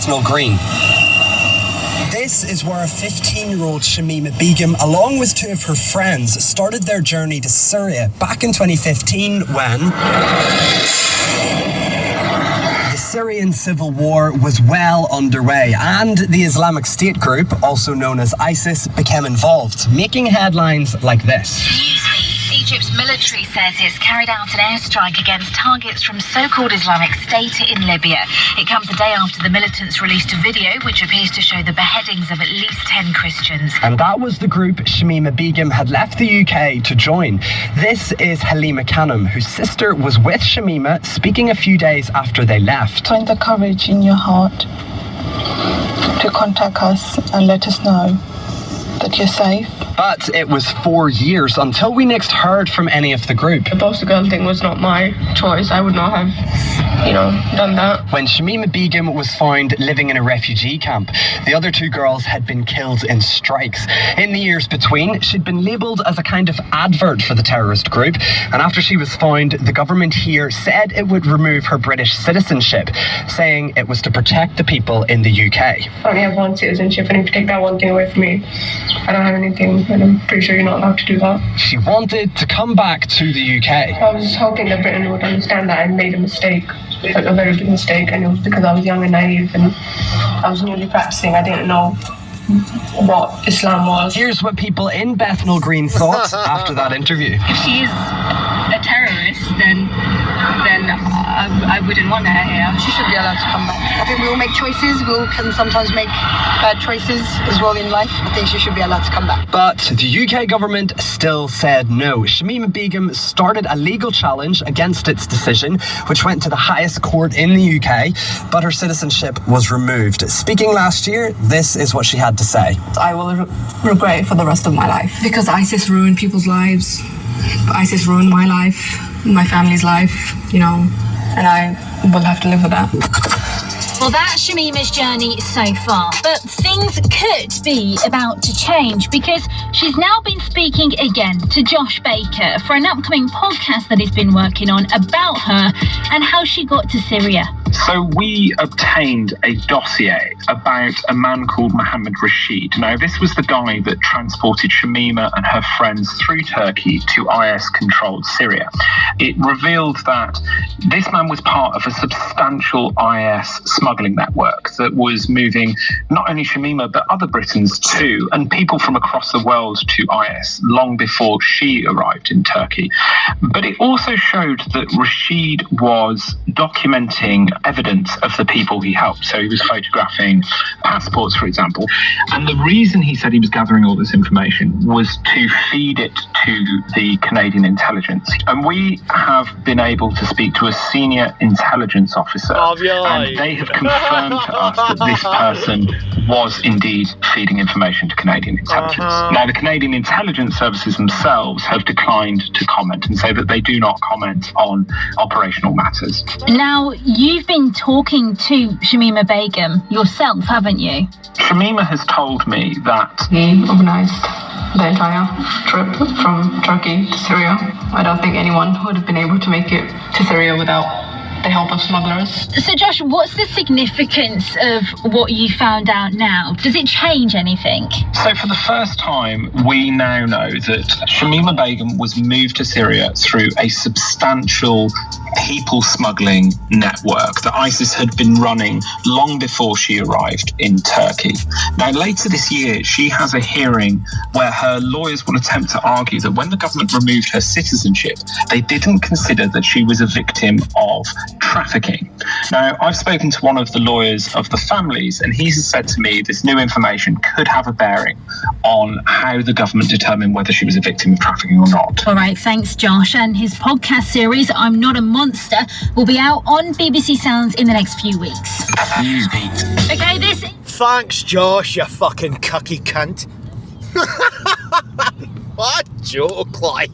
Bethnal Green. This is where a 15-year-old Shamima Begum, along with two of her friends, started their journey to Syria back in 2015 when the Syrian civil war was well underway and the Islamic State group, also known as ISIS, became involved, making headlines like this. Egypt's military says it's carried out an airstrike against targets from so-called Islamic State in Libya. It comes a day after the militants released a video which appears to show the beheadings of at least 10 Christians. And that was the group Shamima Begum had left the UK to join. This is Halima Khanum, whose sister was with Shamima, speaking a few days after they left. Find the courage in your heart to contact us and let us know that you're safe. But it was 4 years until we next heard from any of the group. The poster girl thing was not my choice. I would not have, done that. When Shamima Begum was found living in a refugee camp, the other two girls had been killed in strikes. In the years between, she'd been labelled as a kind of advert for the terrorist group, and after she was found, the government here said it would remove her British citizenship, saying it was to protect the people in the UK. I only have one citizenship, and if you take that one thing away from me, I don't have anything, and I'm pretty sure you're not allowed to do that. She wanted to come back to the UK. I was hoping that Britain would understand that I made a mistake, a very big mistake, and it was because I was young and naive, and I was newly practicing. I didn't know what Islam was. Here's what people in Bethnal Green thought after that interview. If she is a terrorist, then I wouldn't want her here. She should be allowed to come back. I think we all make choices. We all can sometimes make bad choices as well in life. I think she should be allowed to come back. But the UK government still said no. Shamima Begum started a legal challenge against its decision, which went to the highest court in the UK, but her citizenship was removed. Speaking last year, this is what she had to say. I will regret it for the rest of my life. Because ISIS ruined people's lives. ISIS ruined my life, my family's life, and I will have to live with that. Well, that's Shamima's journey so far. But things could be about to change because she's now been speaking again to Josh Baker for an upcoming podcast that he's been working on about her and how she got to Syria. So we obtained a dossier about a man called Mohammed Rashid. Now, this was the guy that transported Shamima and her friends through Turkey to IS-controlled Syria. It revealed that this man was part of a substantial IS smuggling network that was moving not only Shamima but other Britons too, and people from across the world to IS long before she arrived in Turkey. But it also showed that Rashid was documenting evidence of the people he helped. So he was photographing passports, for example. And the reason he said he was gathering all this information was to feed it to the Canadian intelligence. And we have been able to speak to a senior intelligence officer, and they have confirmed to us that this person was indeed feeding information to Canadian intelligence. Now, the Canadian intelligence services themselves have declined to comment and say that they do not comment on operational matters. Now, you've been talking to Shamima Begum yourself, haven't you? Shamima has told me that He organised the entire trip from Turkey to Syria. I don't think anyone would have been able to make it to Syria without the help of smugglers. So, Josh, what's the significance of what you found out now? Does it change anything? So for the first time, we now know that Shamima Begum was moved to Syria through a substantial people smuggling network that ISIS had been running long before she arrived in Turkey. Now, later this year, she has a hearing where her lawyers will attempt to argue that when the government removed her citizenship, they didn't consider that she was a victim of trafficking. Now, I've spoken to one of the lawyers of the families, and he has said to me this new information could have a bearing on how the government determined whether she was a victim of trafficking or not. All right, thanks, Josh. And his podcast series, I'm Not a Monster, will be out on BBC Sounds in the next few weeks. Okay, this... Thanks, Josh, you fucking cucky cunt. What a joke, like.